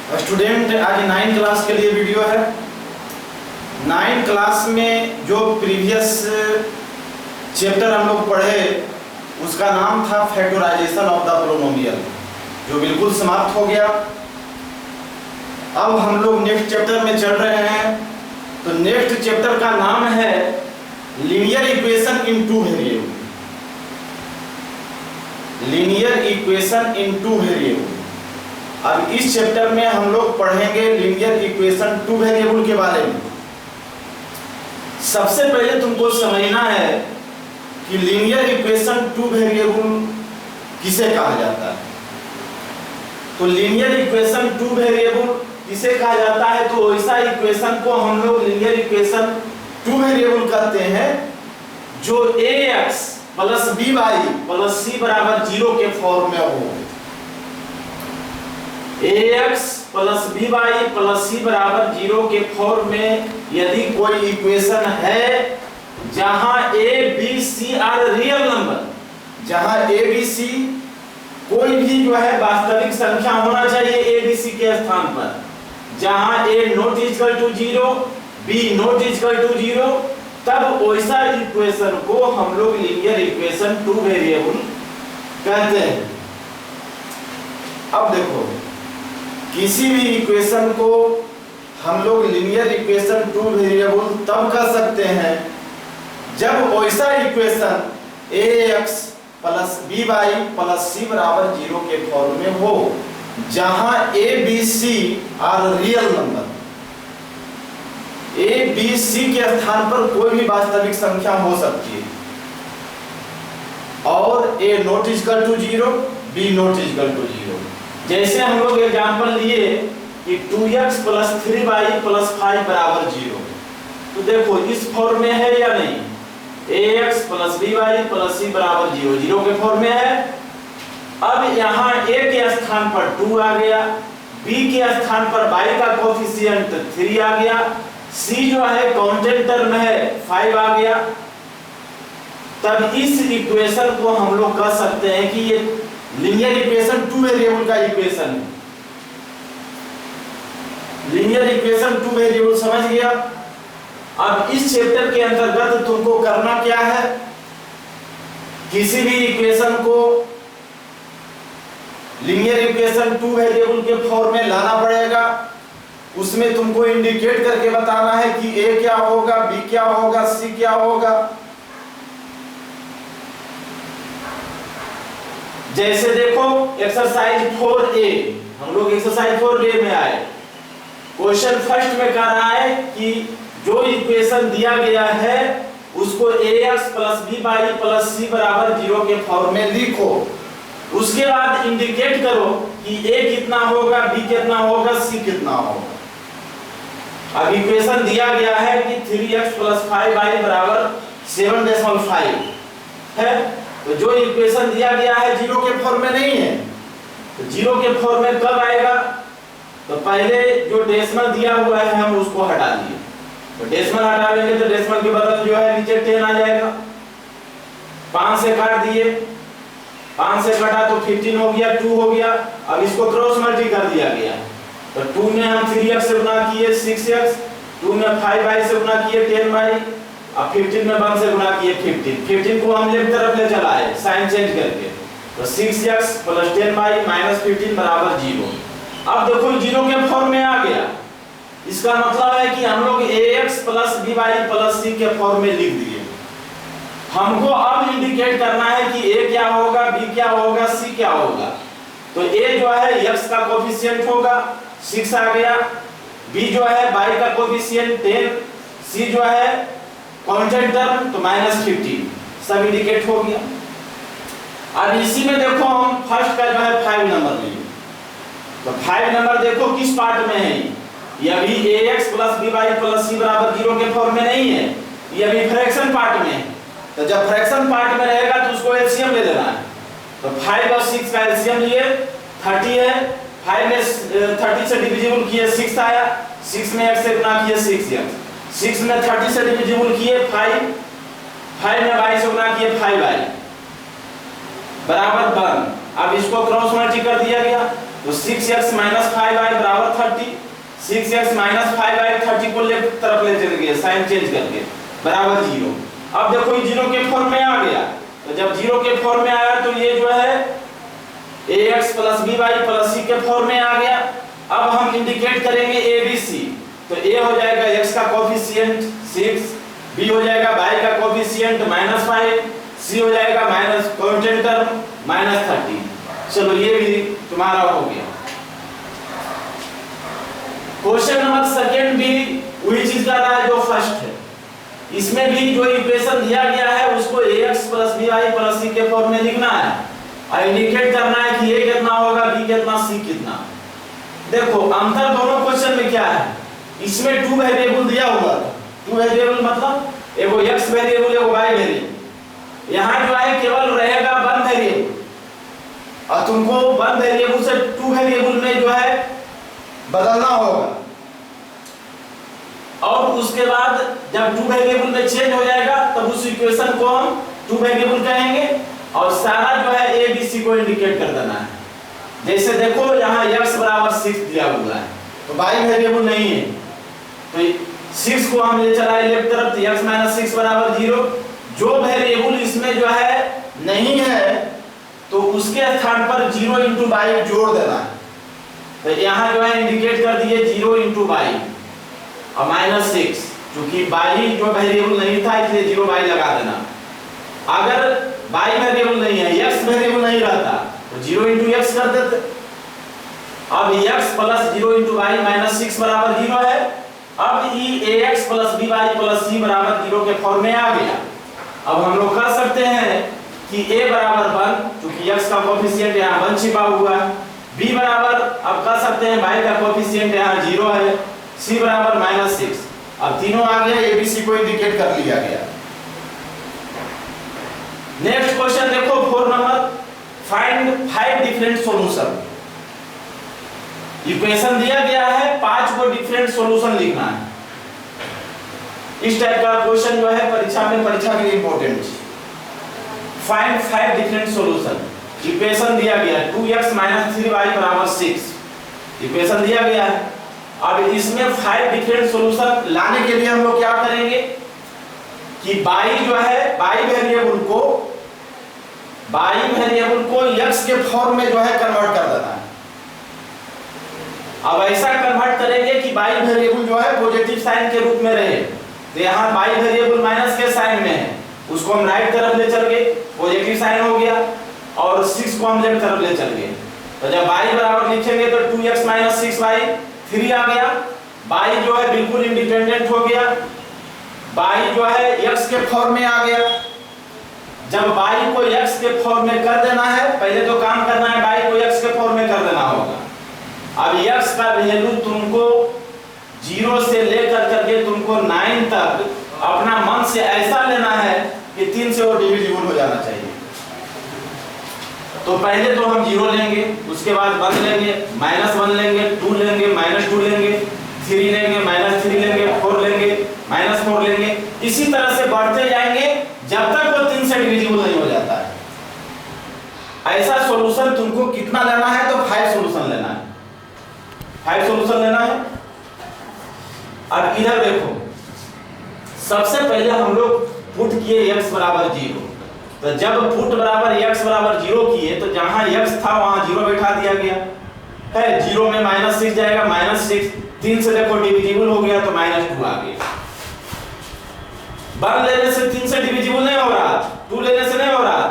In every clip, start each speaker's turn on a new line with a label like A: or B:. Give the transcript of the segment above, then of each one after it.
A: Student, आज 9 class के लिए वीडियो है। 9 क्लास में जो प्रीवियस चैप्टर हम लोग पढ़े उसका नाम था फैक्टराइजेशन ऑफ द पोलिनोमियल, जो बिल्कुल समाप्त हो गया। अब हम लोग नेक्स्ट चैप्टर में चल रहे हैं। तो नेक्स्ट चैप्टर का नाम है linear equation in two variable. Linear equation in two variable. अब इस चैप्टर में हम लोग पढ़ेंगे लीनियर इक्वेशन टू वेरिएबल के बारे में। सबसे पहले तुमको समझना है कि लीनियर इक्वेशन टू वेरिएबल किसे कहा जाता है। तो लीनियर इक्वेशन टू वेरिएबल किसे कहा जाता है, तो ऐसा इक्वेशन को हम लोग लीनियर इक्वेशन टू वेरिएबल कहते हैं जो ax plus by plus c बराबर 0 के फॉर्म में हो। ax plus by plus c बराबर 0 के फॉर्म में यदि कोई इक्वेशन है जहां a b c are real number, जहां a b c कोई भी जो है वास्तविक संख्या होना चाहिए a b c के स्थान पर, जहां a not equal to 0 b not equal to 0, तब वैसा इक्वेशन को हम लोग लीनियर इक्वेशन टू वेरिएबल कहते हैं। अब देखो, किसी भी इक्वेशन को हम लोग लीनियर इक्वेशन टू वेरिएबल तब कह सकते हैं जब वैसा equation ax plus by plus c बराबर 0 के फॉर्म में हो, जहां a b c are real number. a b c के स्थान पर कोई भी वास्तविक संख्या हो सकती है, और a not equal to 0 b not equal to 0। जैसे हम लोग एग्जांपल लिए कि 2x प्लस 3y प्लस 5 बराबर 0। तो देखो इस फॉर्म में है या नहीं, ax plus by plus c बराबर 0, 0 के फॉर्म में है। अब यहाँ a के स्थान पर 2 आ गया, b के स्थान पर y का कोफिशिएंट 3 आ गया, c जो है कांस्टेंट टर्म है 5 आ गया। तब इस इक्वेशन को हम लोग कह सकते हैं कि ये लीनियर इक्वेशन टू वेरिएबल का इक्वेशन है। लीनियर इक्वेशन टू वेरिएबल समझ गया। अब इस चैप्टर के अंतर्गत तुमको करना क्या है, किसी भी इक्वेशन को लीनियर इक्वेशन टू वेरिएबल के फॉर्म में लाना पड़ेगा। उसमें तुमको इंडिकेट करके बताना है कि a क्या होगा, b क्या होगा, c क्या होगा। जैसे देखो एक्सरसाइज 4a, हम लोग एक्सरसाइज 4a में आए। क्वेश्चन फर्स्ट में कह रहा है कि जो इक्वेशन दिया गया है उसको ax plus by plus c बराबर 0 के फॉर्म में लिखो। उसके बाद इंडिकेट करो कि a कितना होगा, b कितना होगा, c कितना होगा। अब इक्वेशन दिया गया है कि 3x प्लस 5y बराबर 7.5 है। तो जो इक्वेशन दिया गया है 0 के फॉर्म में नहीं है, तो 0 के फॉर्म में कब आएगा, तो पहले जो डेसिमल दिया हुआ है हम उसको हटा दिए। तो डेसिमल हटा देंगे तो डेसिमल के बदल जो है नीचे 10 आ जाएगा। 5 से काट दिए, 5 से कटा तो 15 हो गया, 2 हो गया। अब इसको क्रॉस मल्टी कर दिया गया। तो 2 में हम 3x से गुना किए 6x, 2 में 5y से गुना किए 10y, अब 15 में 1 से गुना किए 15 को हम लेफ्ट तरफ ले चलाए साइन चेंज करके। तो 6x प्लस 10y माइनस 15 बराबर 0। अब देखो 0 के फॉर्म में आ गया। इसका मतलब है कि हम लोग ax plus by plus c के फॉर्म में लिख दिए। हमको अब इंडिकेट करना है कि a क्या होगा, b क्या होगा, c क्या होगा। तो a जो है x का कोफिशिएंट होगा 6 आ गया, b जो है y का कोफिशिएंट 10, c जो है कांस्टेंट टर्म तो माइनस 15, सब इंडिकेट हो गया। अब इसी में देखो हम फर्स्ट का जो है 5 नंबर लिए। तो 5 नंबर देखो किस पार्ट में है, ये अभी ax plus by plus c बराबर 0 के फॉर्म में नहीं है, ये अभी फ्रैक्शन पार्ट में है। तो जब फ्रैक्शन पार्ट में रहेगा तो उसको एलसीएम ले लेना है। तो 5 और 6 का एलसीएम लिए 30 है, 5 में 30 से डिविजिबल किए 6 आया, 6 में 1 से गुना किए 6x, 6 में 30 से डिविजिबल किए 5, 5 में y से गुना किए 5y बराबर 1। अब इसको क्रॉस मल्टी कर दिया गया। तो 6x माइनस 5y बराबर 30, 6x माइनस 5y 30 को लेफ्ट तरफ ले चल गए साइन चेंज करके बराबर 0। अब देखो ये 0 के फॉर्म में आ गया, तो जब 0 के फॉर्म में आया तो ये जो है ax plus by plus c के फॉर्म में आ गया। अब हम इंडिकेट करेंगे a b c, तो a हो जाएगा x का कोफिशिएंट 6, b हो जाएगा y का कोफिशिएंट -5, c हो जाएगा माइनस कांस्टेंट टर्म -30। चलो ये भी तुम्हारा हो गया। क्वेश्चन नंबर सेकंड भी वही चीज कर रहा है जो फर्स्ट है। इसमें भी जो इक्वेशन दिया गया है उसको ax plus by plus c के फॉर्म में लिखना है और इंडिकेट करना है कि a कितना होगा, b कितना, c कितना। देखो अंतर दोनों क्वेश्चन में क्या है, इसमें 2 वेरिएबल दिया हुआ था। 2 वेरिएबल मतलब एगो x वेरिएबल एगो y वेरिएबल। यहाँ जो है केवल रहेगा 1 वेरिएबल और तुमको 1 वेरिएबल से 2 वेरिएबल में जो है बदलना होगा। और उसके बाद जब 2 वेरिएबल में चेंज हो जाएगा तब उस इक्वेशन को हम 2 वेरिएबल कहेंगे और सारा जो है a b c को इंडिकेट कर देना है। जैसे देखो यहाँ x बराबर 6 दिया हुआ है तो y वेरिएबल नहीं है, तो 6 को हम ले चलाए लेफ्ट तरफ, तो x माइनस 6 बराबर 0। जो वेरिएबल इसमें जो है नहीं है तो उसके स्थान पर 0 इंटू y जोड़ देना है। तो यहाँ जो है इंडिकेट कर दिए 0 इंटू y और -6, क्योंकि y जो वेरिएबल नहीं था इसलिए 0y लगा देना। अगर y वेरिएबल नहीं है, x वेरिएबल नहीं रहता तो 0 इंटू x कर देते। अब x प्लस 0 इंटू y -6 बराबर 0 है। अब ये ax plus by plus c बराबर 0 के फॉर्म में आ गया। अब हम लोग कर सकते हैं कि a बराबर 1, क्योंकि x का कोफिशिएंट यहाँ 1 छिपा हुआ है, b बराबर अब कर सकते हैं y का कोफिशिएंट यहाँ 0 है, c बराबर -6। अब तीनों आ गया, a b c को इंडिकेट कर लिया गया। नेक्स्ट क्वेश्चन देखो 4 number, find 5 different solution. Equation दिया गया है, 5 को डिफरेंट सॉल्यूशन लिखना है। इस टाइप का क्वेश्चन जो है परीक्षा के लिए इंपॉर्टेंट है। Find 5 different solution. इक्वेशन दिया गया है 2x - 3y बराबर 6, इक्वेशन दिया गया है। अब इसमें 5 डिफरेंट सॉल्यूशन लाने के लिए हम लोग क्या करेंगे कि y जो है y वेरिएबल को x के फॉर्म में जो है कन्वर्ट कर देना है। अब ऐसा कन्वर्ट करेंगे कि y वेरिएबल जो है पॉजिटिव साइन के रूप में रहे। तो यहाँ y वेरिएबल माइनस के साइन में है, उसको हम राइट तरफ ले चल गए, पॉजिटिव साइन हो गया, और 6 को हम लेफ्ट तरफ ले चल गए। तो जब y बराबर लिखेंगे तो 2x - 6y 3 आ गया। y जो है बिल्कुल इंडिपेंडेंट हो गया, y जो है x के फॉर्म में आ गया। जब y को x के फॉर्म में कर देना है, पहले तो काम करना है y को x के फॉर्म में कर देना होगा। अब x का वैल्यू तुमको 0 से लेकर करके तुमको 9 तक अपना मन से ऐसा लेना है कि 3 से वो डिविजिबल हो जाना चाहिए। तो पहले तो हम 0 लेंगे, उसके बाद 1 लेंगे, -1 लेंगे, 2 लेंगे, -2 लेंगे, 3 लेंगे, -3 लेंगे, 4 लेंगे, -4 लेंगे। इसी तरह से बढ़ते जाएंगे जब तक वो 3 से डिविजिबल नहीं हो जाता है। ऐसा सॉल्यूशन तुमको कितना लेना है, तो 5 सॉल्यूशन लेना है, 5 सॉल्यूशन लेना है। अब इधर देखो, सबसे पहले हम लोग पुट किए x बराबर 0। तो जब पुट बराबर x बराबर 0 किए तो जहां x था वहां 0 बैठा दिया गया है। 0 में -6 जाएगा, -6 3 से देखो डिविजिबल हो गया तो -2 आ गया। 1 लेने से 3 से डिविजिबल नहीं हो रहा, 2 लेने से नहीं हो रहा,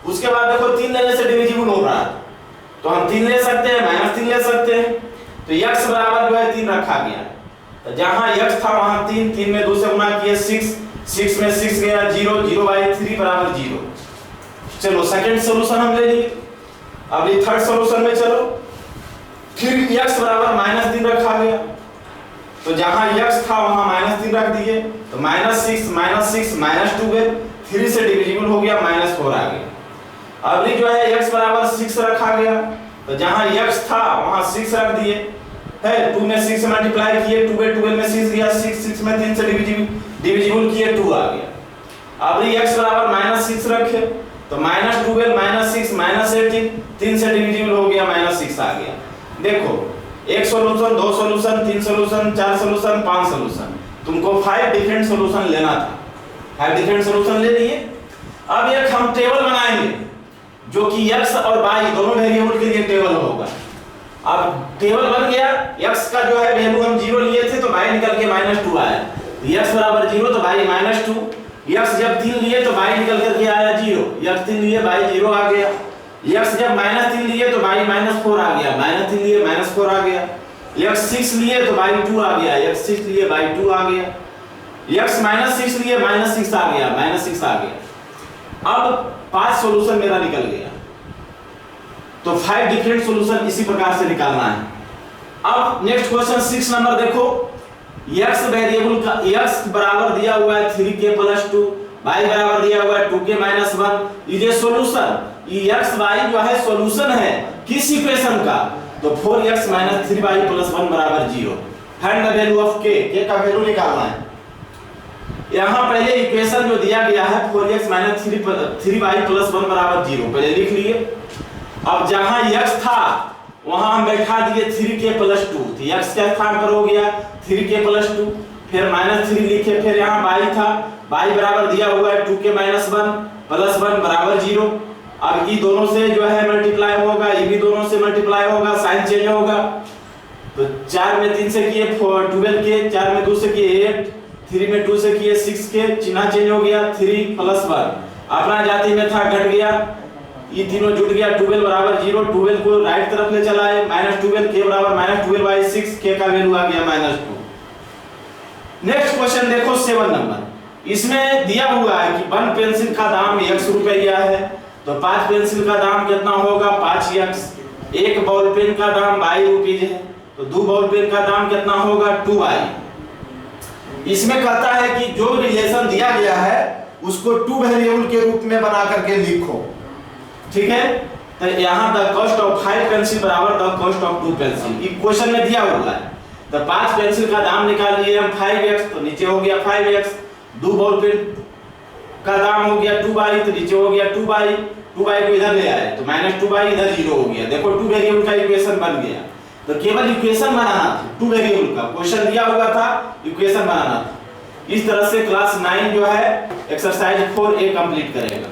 A: उसके बाद देखो 3 लेने से डिविजिबल हो रहा, तो हम 3 ले सकते हैं, -3 ले सकते हैं। तो x बराबर जो है 3 रखा गया। तो जहां x था वहां 3 में 2 से गुणा किए 6 में 6 गया 0, 0/3 बराबर 0। चलो सेकंड सॉल्यूशन हम ले लिए। अब ये थर्ड सॉल्यूशन में चलो, फिर x बराबर -3 रखा गया। तो जहां x था वहां -3 रख दिए, तो -6 -2 गए, 3 से डिविजिबल हो गया, -4 आ गया। अब ये जो है x बराबर 6 रखा गया। तो जहां x था वहां 6 रख दिए है, 2 में 6 से मल्टीप्लाई किए, 2/12 में 6 गया, 6 में 3 से डिविजिबल किए, 2 आ गया। अब ये x बराबर -6 रखे, तो -12 -6 -18 3 से डिविजिबल हो गया, -6 आ गया। देखो, एक सॉल्यूशन, दो सॉल्यूशन, तीन सॉल्यूशन, चार सॉल्यूशन, पांच सॉल्यूशन, तुमको 5 डिफरेंट सॉल्यूशन लेना था। 5 डिफरेंट सॉल्यूशन ले लिए। अब एक हम टेबल बनाएंगे जो कि x और y दोनों वेरिएबल के लिए टेबल होगा। अब टेबल बन गया, x का जो है वैल्यू हम 0 लिए थे तो y निकल के -2 आया, x बराबर 0 तो y -2, x जब 3 लिए तो y निकल करके आया 0, x 3 लिए y 0 आ गया, x जब -3 लिए तो y -4 आ गया, -3 लिए -4 आ गया, x 6 लिए तो y 2 आ गया, x 6 लिए y 2 आ गया, x -6 लिए -6 आ गया, -6 आ गया। अब 5 सॉल्यूशन मेरा निकल गया, तो 5 डिफरेंट सॉल्यूशन इसी प्रकार से निकालना है। अब नेक्स्ट क्वेश्चन 6 नंबर देखो, x वेरिएबल का x बराबर दिया हुआ है 3k + 2, y बराबर दिया हुआ है 2k - 1, ये सॉल्यूशन, ये x y जो है सॉल्यूशन है किस इक्वेशन का, तो 4x - 3y + 1 बराबर 0। Find the value of k का वैल्यू निकालना है। यहाँ पहले इक्वेशन जो दिया गया है 4x - 3y + 1 बराबर 0 पहले लिख लिए। अब जहां x था वहां हम बैठा दिए 3k + 2, तो x क्या स्थान पर हो गया 3k + 2, फिर -3 लिखे, फिर यहाँ y था, y बराबर दिया हुआ है 2k - 1 + 1 बराबर 0। अब ये दोनों से जो है मल्टीप्लाई होगा, ये भी दोनों से मल्टीप्लाई होगा, साइन चेंज होगा, तो 4 में 3 से किए 12 के, 4 में 2 से किए 8, 3 में 2 से किए 6 के, चिन्ह चेंज हो गया, 3 + 1 अपना जाति में था घट गया, ये तीनों जुड़ गया, 12 बराबर 0, 12 को राइट तरफ ले चला है, -12 k बराबर -12/6, k का वैल्यू आ गया -2। नेक्स्ट क्वेश्चन देखो 7 नंबर, इसमें दिया हुआ है कि 1 पेंसिल का दाम x रुपया है, तो 5 पेंसिल का दाम कितना होगा 5x, एक बॉल पेन का दाम ₹22 है, तो 2 बॉल पेन का दाम कितना होगा 2y। इसमें कहता है कि जो रिलेशन दिया गया है उसको 2 वेरिएबल के रूप में बना करके लिखो, ठीक है। तो यहाँ द कॉस्ट ऑफ 5 पेंसिल बराबर द कॉस्ट ऑफ 2 पेंसिल, ये क्वेश्चन में दिया हुआ है। तो 5 पेंसिल का दाम निकाल लिए हम 5x, तो नीचे हो गया 5x, 2 बॉल पेन का दाम हो गया 2y, तो नीचे हो गया 2y, 2y को इधर ले आए तो -2y इधर 0 हो गया। देखो 2 वेरिएबल का इक्वेशन बन गया, तो केवल इक्वेशन बनाना था 2 वेरिएबल का, क्वेश्चन दिया हुआ था इक्वेशन बनाना था। इस तरह से क्लास 9 जो है एक्सरसाइज 4A कंप्लीट करेगा।